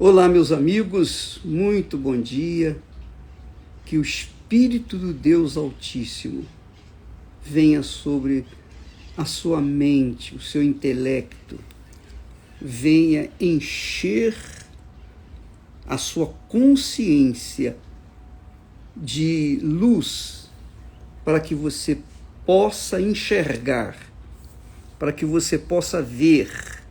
Olá, meus amigos, muito bom dia. Que o Espírito do Deus Altíssimo venha sobre a sua mente, o seu intelecto, venha encher a sua consciência de luz para que você possa enxergar, para que você possa ver,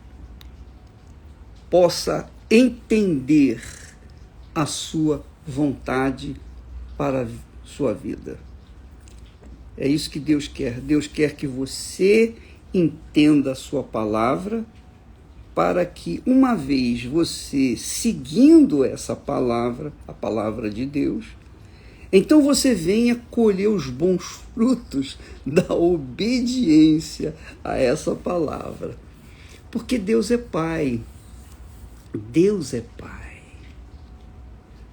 possa entender a sua vontade para a sua vida. É isso que Deus quer. Deus quer que você entenda a sua palavra para que, uma vez você seguindo essa palavra, a palavra de Deus, então você venha colher os bons frutos da obediência a essa palavra. Porque Deus é Pai. Deus é Pai.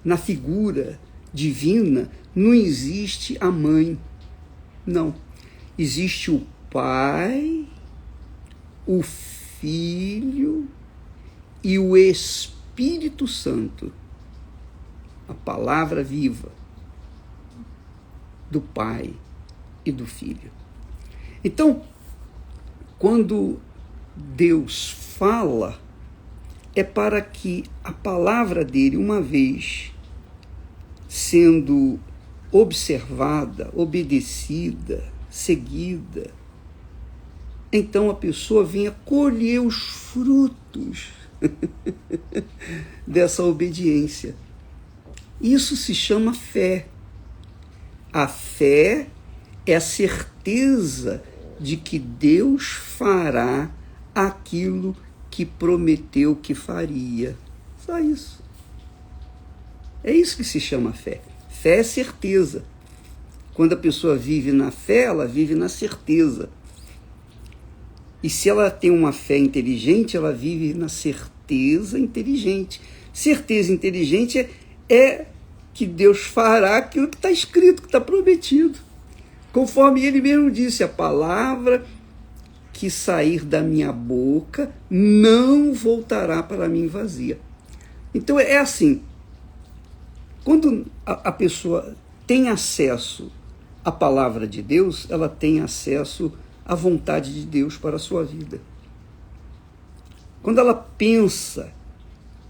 Na figura divina não existe a mãe. Não. Existe o Pai, o Filho e o Espírito Santo. A palavra viva do Pai e do Filho. Então, quando Deus fala, é para que a palavra dele, uma vez sendo observada, obedecida, seguida, então a pessoa venha colher os frutos dessa obediência. Isso se chama fé. A fé é a certeza de que Deus fará aquilo que prometeu que faria. Só isso. É isso que se chama fé. Fé é certeza. Quando a pessoa vive na fé, ela vive na certeza. E se ela tem uma fé inteligente, ela vive na certeza inteligente. Certeza inteligente é que Deus fará aquilo que está escrito, que está prometido. Conforme ele mesmo disse, a palavra que sair da minha boca não voltará para mim vazia. Então é assim, quando a pessoa tem acesso à palavra de Deus, ela tem acesso à vontade de Deus para a sua vida. Quando ela pensa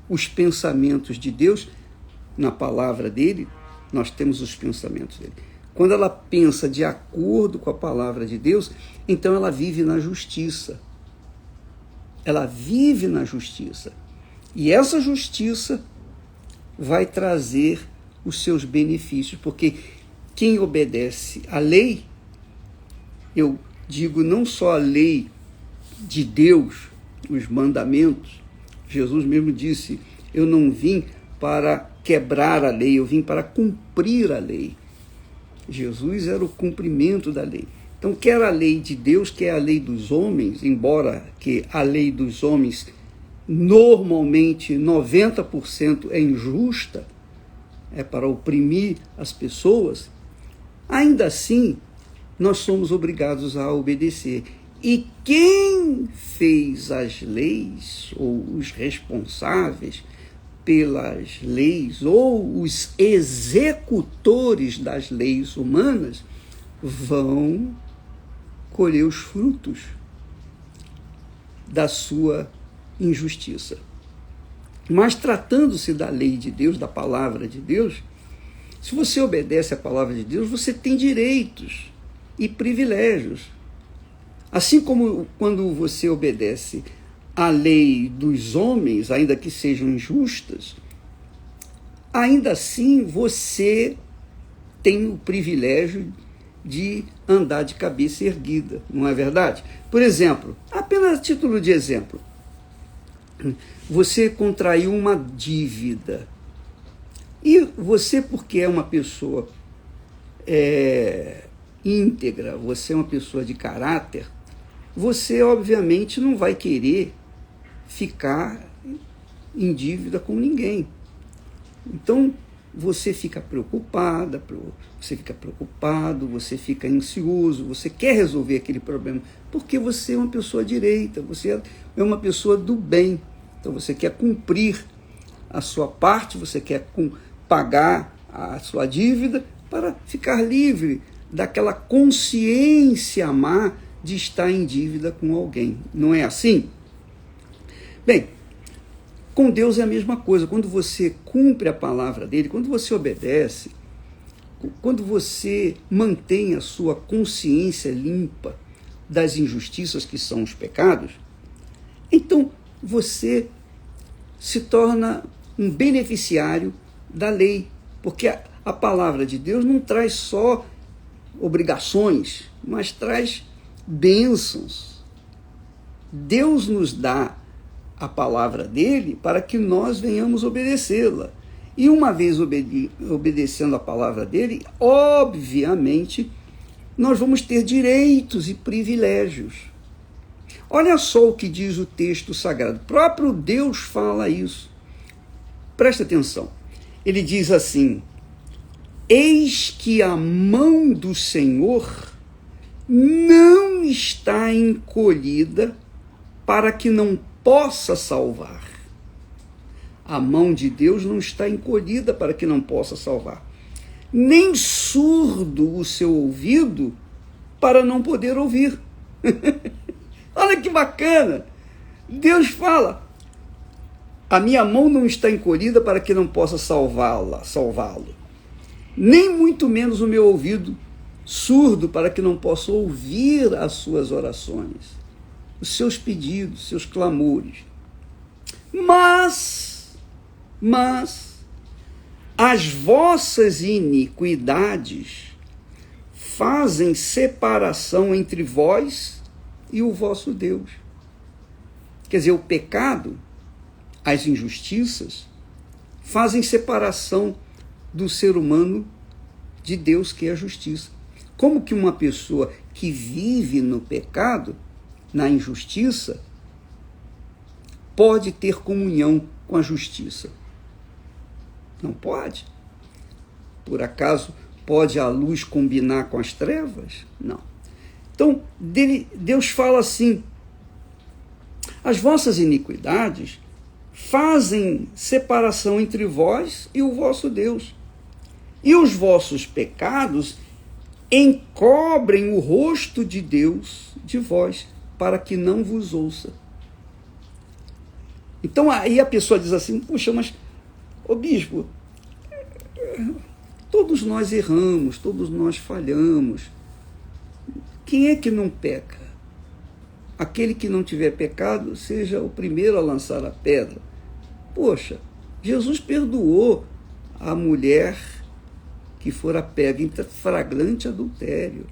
os pensamentos de Deus, na palavra dele, nós temos os pensamentos dele. Quando ela pensa de acordo com a palavra de Deus, então ela vive na justiça. Ela vive na justiça. E essa justiça vai trazer os seus benefícios, porque quem obedece à lei, eu digo não só a lei de Deus, os mandamentos, Jesus mesmo disse, eu não vim para quebrar a lei, eu vim para cumprir a lei. Jesus era o cumprimento da lei. Então, quer a lei de Deus, quer a lei dos homens, embora que a lei dos homens, normalmente 90% é injusta, é para oprimir as pessoas, ainda assim, nós somos obrigados a obedecer. E quem fez as leis, ou os responsáveis pelas leis, ou os executores das leis humanas, vão colher os frutos da sua injustiça. Mas tratando-se da lei de Deus, da palavra de Deus, se você obedece à palavra de Deus, você tem direitos e privilégios. Assim como quando você obedece à lei dos homens, ainda que sejam injustas, ainda assim você tem o privilégio de andar de cabeça erguida, não é verdade? Por exemplo, apenas a título de exemplo, você contraiu uma dívida e você, porque é uma pessoa íntegra, você é uma pessoa de caráter, você obviamente não vai querer ficar em dívida com ninguém. Então, você fica preocupada, você fica preocupado, você fica ansioso, você quer resolver aquele problema, porque você é uma pessoa direita, você é uma pessoa do bem, então você quer cumprir a sua parte, você quer pagar a sua dívida para ficar livre daquela consciência má de estar em dívida com alguém. Não é assim? Bem, com Deus é a mesma coisa. Quando você cumpre a palavra dele, quando você obedece, quando você mantém a sua consciência limpa das injustiças que são os pecados, então você se torna um beneficiário da lei, porque a palavra de Deus não traz só obrigações, mas traz bênçãos. Deus nos dá a palavra dele para que nós venhamos obedecê-la. E uma vez obedecendo a palavra dele, obviamente, nós vamos ter direitos e privilégios. Olha só o que diz o texto sagrado. O próprio Deus fala isso. Presta atenção. Ele diz assim: eis que a mão do Senhor não está encolhida para que não possa salvar. A mão de Deus não está encolhida para que não possa salvar. Nem surdo o seu ouvido para não poder ouvir. Olha que bacana! Deus fala: a minha mão não está encolhida para que não possa salvá-lo. Nem muito menos o meu ouvido surdo para que não possa ouvir as suas orações, os seus pedidos, seus clamores. Mas as vossas iniquidades fazem separação entre vós e o vosso Deus. Quer dizer, o pecado, as injustiças, fazem separação do ser humano de Deus, que é a justiça. Como que uma pessoa que vive no pecado, na injustiça, pode ter comunhão com a justiça? Não pode. Por acaso pode a luz combinar com as trevas? Não. Então, Deus fala assim: as vossas iniquidades fazem separação entre vós e o vosso Deus, e os vossos pecados encobrem o rosto de Deus de vós, para que não vos ouça. Então aí a pessoa diz assim: puxa, mas, ô bispo, todos nós erramos, todos nós falhamos. Quem é que não peca? Aquele que não tiver pecado, seja o primeiro a lançar a pedra. Poxa, Jesus perdoou a mulher que fora pega em flagrante adultério.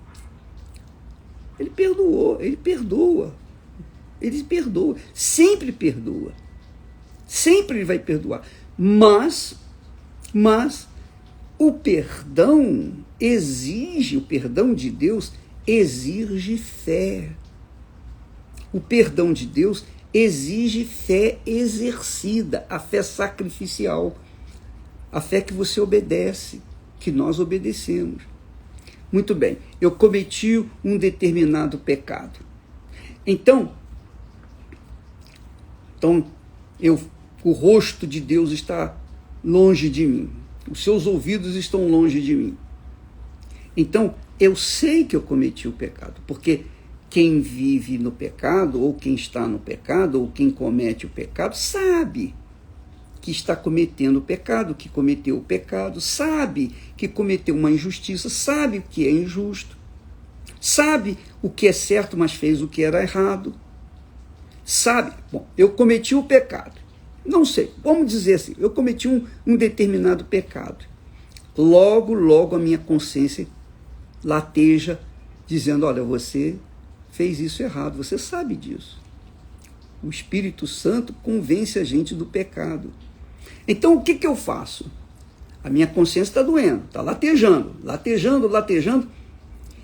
Ele perdoou, ele perdoa. Ele perdoa, sempre perdoa. Sempre ele vai perdoar. Mas o perdão de Deus exige fé. O perdão de Deus exige fé exercida, a fé sacrificial, a fé que você obedece, que nós obedecemos. Muito bem, eu cometi um determinado pecado. Então o rosto de Deus está longe de mim, os seus ouvidos estão longe de mim. Então, eu sei que eu cometi o pecado, porque quem vive no pecado, ou quem está no pecado, ou quem comete o pecado, sabe que está cometendo o pecado, que cometeu o pecado, sabe que cometeu uma injustiça, sabe o que é injusto, sabe o que é certo, mas fez o que era errado, sabe, bom, eu cometi o pecado, não sei, vamos dizer assim, eu cometi um determinado pecado, logo a minha consciência lateja, dizendo: olha, você fez isso errado, você sabe disso. O Espírito Santo convence a gente do pecado. Então, o que eu faço? A minha consciência está doendo, está latejando.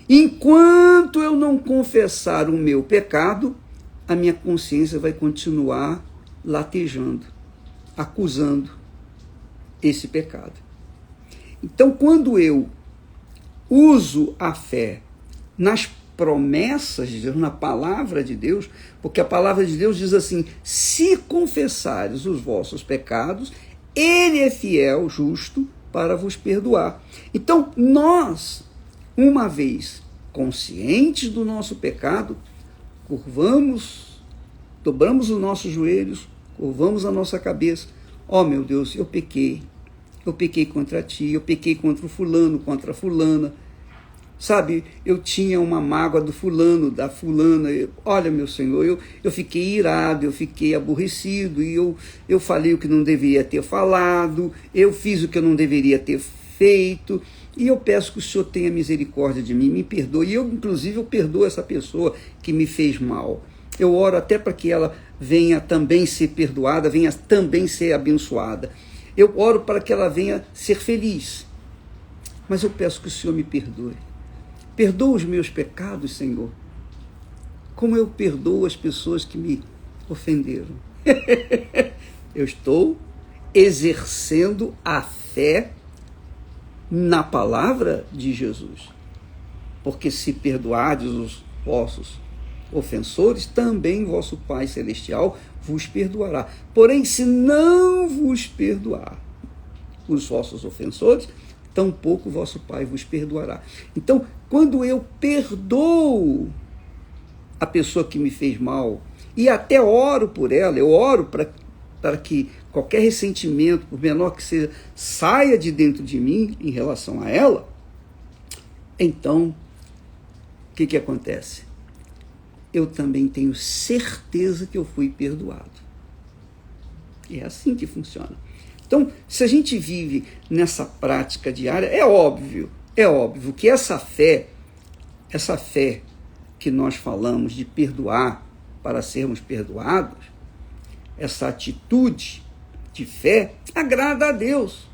Enquanto eu não confessar o meu pecado, a minha consciência vai continuar latejando, acusando esse pecado. Então, quando eu uso a fé nas promessas de Deus, na palavra de Deus, porque a palavra de Deus diz assim: se confessares os vossos pecados, Ele é fiel, justo, para vos perdoar. Então, nós, uma vez conscientes do nosso pecado, dobramos os nossos joelhos, curvamos a nossa cabeça. Ó, meu Deus, eu pequei contra ti, eu pequei contra o fulano, contra a fulana. Sabe, eu tinha uma mágoa do fulano, da fulana. Olha, meu Senhor, eu fiquei irado, eu fiquei aborrecido, e eu falei o que não deveria ter falado, eu fiz o que eu não deveria ter feito, e eu peço que o Senhor tenha misericórdia de mim, me perdoe. E eu, inclusive, eu perdoo essa pessoa que me fez mal. Eu oro até para que ela venha também ser perdoada, venha também ser abençoada. Eu oro para que ela venha ser feliz. Mas eu peço que o Senhor me perdoe. Perdoa os meus pecados, Senhor, como eu perdoo as pessoas que me ofenderam. Eu estou exercendo a fé na palavra de Jesus. Porque se perdoardes os vossos ofensores, também vosso Pai Celestial vos perdoará. Porém, se não vos perdoar os vossos ofensores, tampouco vosso Pai vos perdoará. Então, quando eu perdoo a pessoa que me fez mal, e até oro por ela, eu oro para que qualquer ressentimento, por menor que seja, saia de dentro de mim em relação a ela, então, o que acontece? Eu também tenho certeza que eu fui perdoado. É assim que funciona. Então, se a gente vive nessa prática diária, é óbvio que essa fé que nós falamos de perdoar para sermos perdoados, essa atitude de fé agrada a Deus.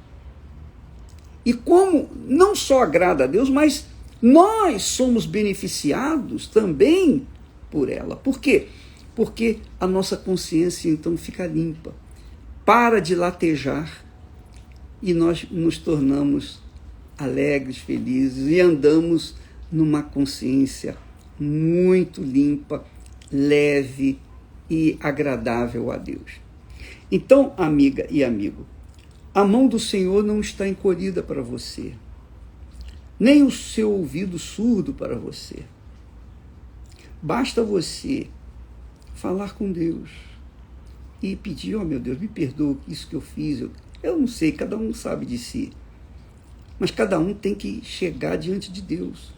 E como não só agrada a Deus, mas nós somos beneficiados também por ela. Por quê? Porque a nossa consciência então fica limpa, para de latejar, e nós nos tornamos alegres, felizes, e andamos numa consciência muito limpa, leve e agradável a Deus. Então, amiga e amigo, a mão do Senhor não está encolhida para você, nem o seu ouvido surdo para você. Basta você falar com Deus e pedir: ó, meu Deus, me perdoa isso que eu fiz. Eu não sei, cada um sabe de si. Mas cada um tem que chegar diante de Deus.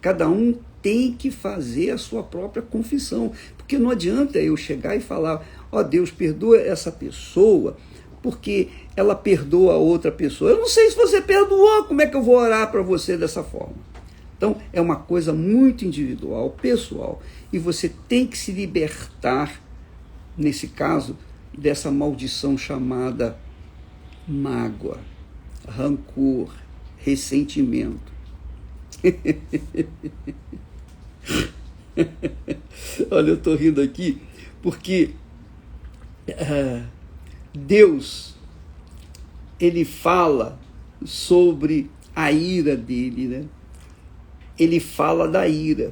Cada um tem que fazer a sua própria confissão. Porque não adianta eu chegar e falar: ó, Deus, perdoa essa pessoa, porque ela perdoa a outra pessoa. Eu não sei se você perdoou, como é que eu vou orar para você dessa forma? Então, é uma coisa muito individual, pessoal, e você tem que se libertar, nesse caso, dessa maldição chamada mágoa, rancor, ressentimento. Olha, eu estou rindo aqui porque Deus, ele fala sobre a ira dele, né? Ele fala da ira.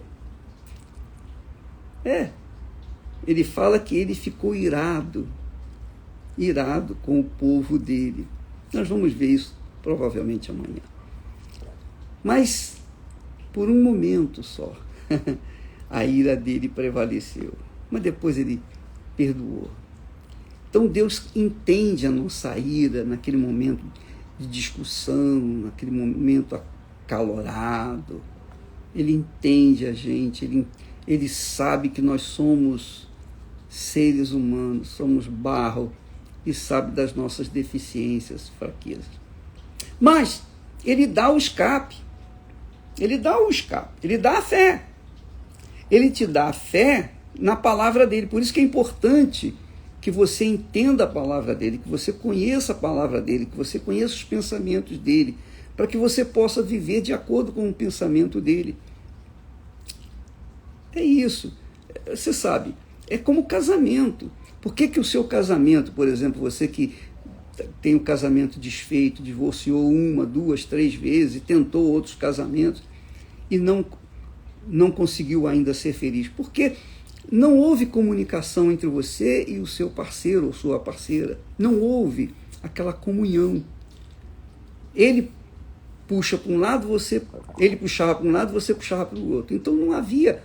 Ele fala que ele ficou irado com o povo dele. Nós vamos ver isso provavelmente amanhã. Mas, por um momento só, a ira dele prevaleceu. Mas depois ele perdoou. Então Deus entende a nossa ira naquele momento de discussão, naquele momento acalorado. Ele entende a gente, ele sabe que nós somos seres humanos, somos barro, e sabe das nossas deficiências, fraquezas. Mas ele dá o escape, ele dá a fé. Ele te dá a fé na palavra dele. Por isso que é importante que você entenda a palavra dele, que você conheça a palavra dele, que você conheça os pensamentos dele, para que você possa viver de acordo com o pensamento dele. É isso. Você sabe, é como casamento. Por que o seu casamento, por exemplo, você que tem um casamento desfeito, divorciou 1, 2, 3 vezes, tentou outros casamentos e não conseguiu ainda ser feliz? Porque não houve comunicação entre você e o seu parceiro ou sua parceira. Não houve aquela comunhão. Ele puxa para um lado, ele puxava para um lado, você puxava para o outro. Então não havia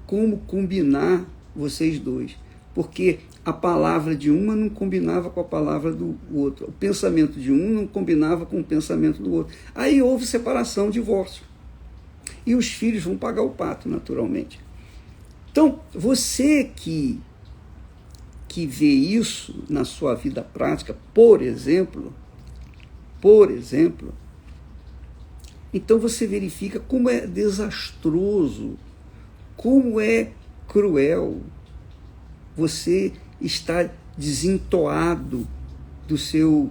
como combinar vocês dois, porque a palavra de uma não combinava com a palavra do outro, o pensamento de um não combinava com o pensamento do outro. Aí houve separação, divórcio. E os filhos vão pagar o pato, naturalmente. Então, você que vê isso na sua vida prática, por exemplo, então você verifica como é desastroso, como é cruel você estar desentoado do seu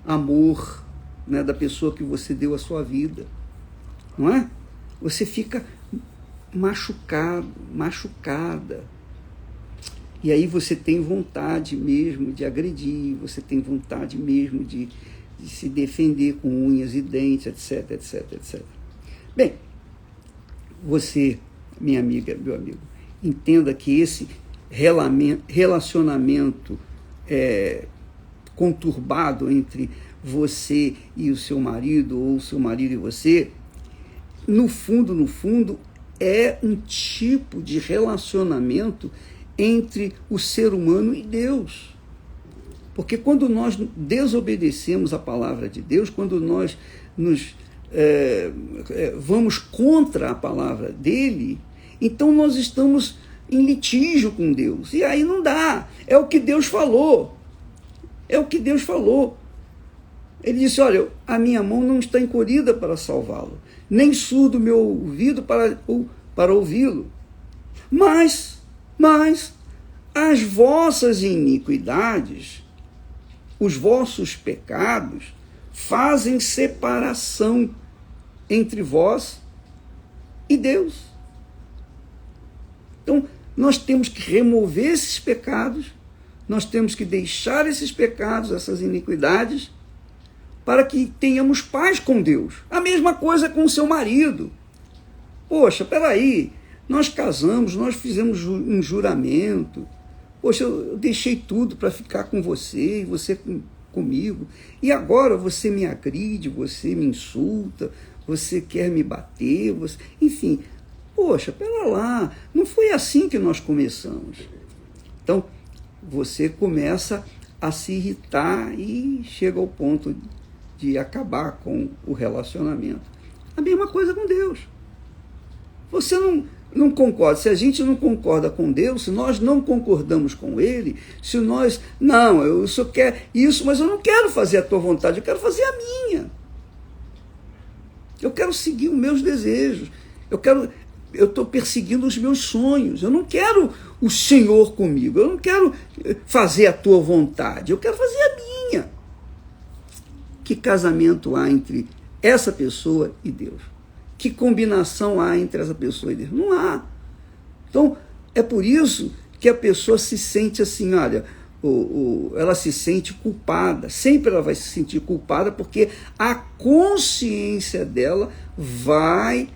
amor, né, da pessoa que você deu a sua vida, não é? Você fica machucado, machucada. E aí você tem vontade mesmo de agredir, você tem vontade mesmo de se defender com unhas e dentes, etc, etc, etc. Bem, você, minha amiga, meu amigo, entenda que esse relacionamento conturbado entre você e o seu marido, ou o seu marido e você, no fundo, é um tipo de relacionamento entre o ser humano e Deus. Porque quando nós desobedecemos a palavra de Deus, quando nós vamos contra a palavra dele, então nós estamos em litígio com Deus. E aí não dá. É o que Deus falou. É o que Deus falou. Ele disse, olha, a minha mão não está encolhida para salvá-lo, nem surdo meu ouvido para ouvi-lo. Mas as vossas iniquidades, os vossos pecados, fazem separação entre vós e Deus. Então, nós temos que remover esses pecados, nós temos que deixar esses pecados, essas iniquidades, para que tenhamos paz com Deus. A mesma coisa com o seu marido. Poxa, peraí, nós casamos, nós fizemos um juramento. Poxa, eu deixei tudo para ficar com você e você comigo. E agora você me agride, você me insulta, você quer me bater, enfim. Poxa, pera lá, não foi assim que nós começamos. Então, você começa a se irritar e chega ao ponto de acabar com o relacionamento. A mesma coisa com Deus. Você não concorda, se a gente não concorda com Deus, se nós não concordamos com Ele, se nós, eu só quero isso, mas eu não quero fazer a tua vontade, eu quero fazer a minha. Eu quero seguir os meus desejos, eu estou perseguindo os meus sonhos, eu não quero o Senhor comigo, eu não quero fazer a tua vontade, eu quero fazer a minha. Que casamento há entre essa pessoa e Deus? Que combinação há entre essa pessoa e Deus? Não há. Então, é por isso que a pessoa se sente assim, olha, ela se sente culpada, sempre ela vai se sentir culpada, porque a consciência dela vai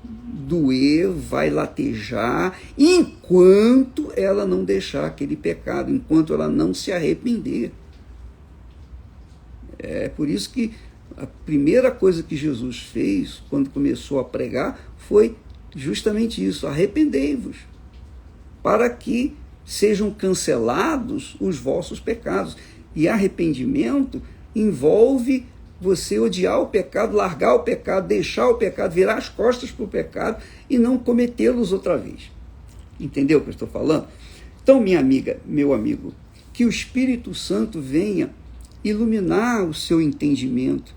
doer, vai latejar, enquanto ela não deixar aquele pecado, enquanto ela não se arrepender. É por isso que a primeira coisa que Jesus fez, quando começou a pregar, foi justamente isso, arrependei-vos, para que sejam cancelados os vossos pecados. E arrependimento envolve você odiar o pecado, largar o pecado, deixar o pecado, virar as costas para o pecado e não cometê-los outra vez. Entendeu o que eu estou falando? Então, minha amiga, meu amigo, que o Espírito Santo venha iluminar o seu entendimento,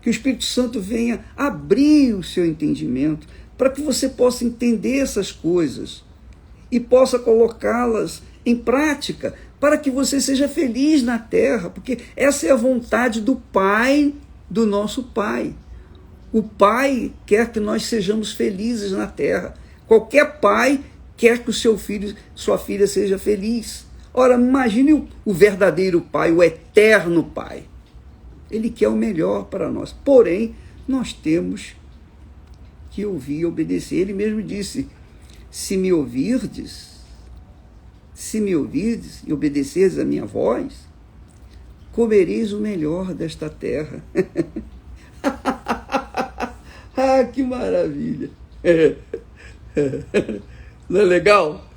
que o Espírito Santo venha abrir o seu entendimento, para que você possa entender essas coisas e possa colocá-las em prática, para que você seja feliz na terra, porque essa é a vontade do Pai, do nosso Pai. O Pai quer que nós sejamos felizes na terra. Qualquer pai quer que o seu filho, sua filha seja feliz. Ora, imagine o verdadeiro Pai, o eterno Pai. Ele quer o melhor para nós. Porém, nós temos que ouvir e obedecer. Ele mesmo disse, se me ouvirdes, se me ouvirdes e obedeceres a minha voz, comereis o melhor desta terra. Ah, que maravilha! Não é legal?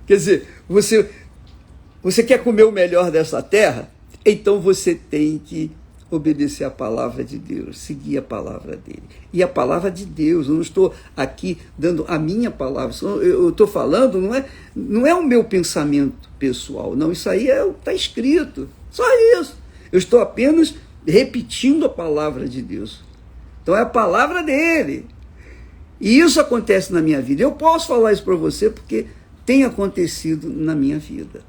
Quer dizer, você quer comer o melhor dessa terra? Então você tem que obedecer a palavra de Deus, seguir a palavra dele. E a palavra de Deus, eu não estou aqui dando a minha palavra, eu estou falando, não é o meu pensamento pessoal, não, isso aí está escrito, só isso. Eu estou apenas repetindo a palavra de Deus. Então é a palavra dele. E isso acontece na minha vida. Eu posso falar isso para você porque tem acontecido na minha vida.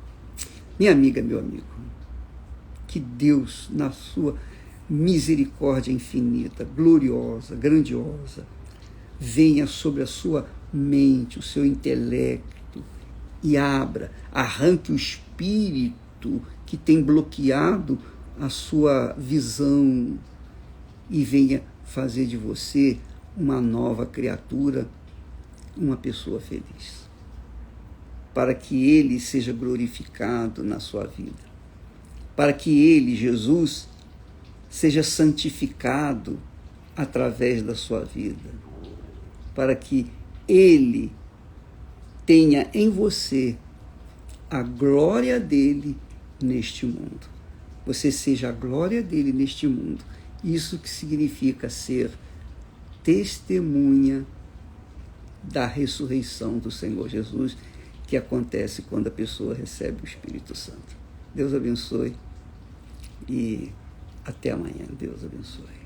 Minha amiga, meu amigo, que Deus, na sua misericórdia infinita, gloriosa, grandiosa, venha sobre a sua mente, o seu intelecto e arranque o espírito que tem bloqueado a sua visão e venha fazer de você uma nova criatura, uma pessoa feliz, para que ele seja glorificado na sua vida, para que ele, Jesus, seja santificado através da sua vida, para que ele tenha em você a glória dele neste mundo. Você seja a glória dele neste mundo. Isso que significa ser testemunha da ressurreição do Senhor Jesus, que acontece quando a pessoa recebe o Espírito Santo. Deus abençoe e até amanhã. Deus abençoe.